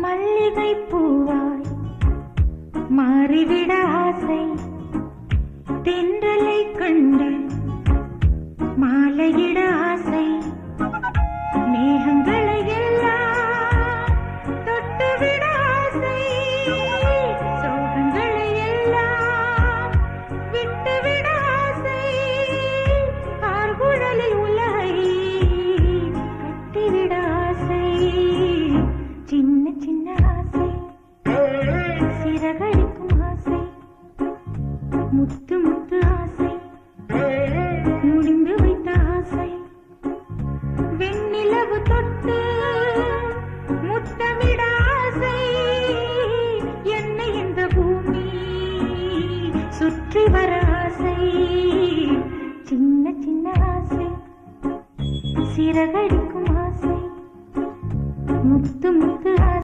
மல்லிகை பூவாய் மாறிவிட ஆசை, தென்றலை கண்டு மாலையிட ஆசை, மேகங்களை எல்லாம் தொட்டுவிட ஆசை, சோகங்களை எல்லாம் விட்டுவிட ஆசை, ஆர்குழலில் உலகை கட்டிவிட ஆசை, சின்ன சின்ன ஆசை, சிறகடிக்கும் ஆசை, முத்து முத்து ஆசை, முடிந்து வைத்த ஆசை, வெண்ணிலவு தொட்டு முத்தமிட ஆசை, என்னை இந்த பூமி சுற்றி வர ஆசை, சின்ன சின்ன ஆசை, சிறகடிக்கும் ஆசை, முத்து முத்து ஆசை.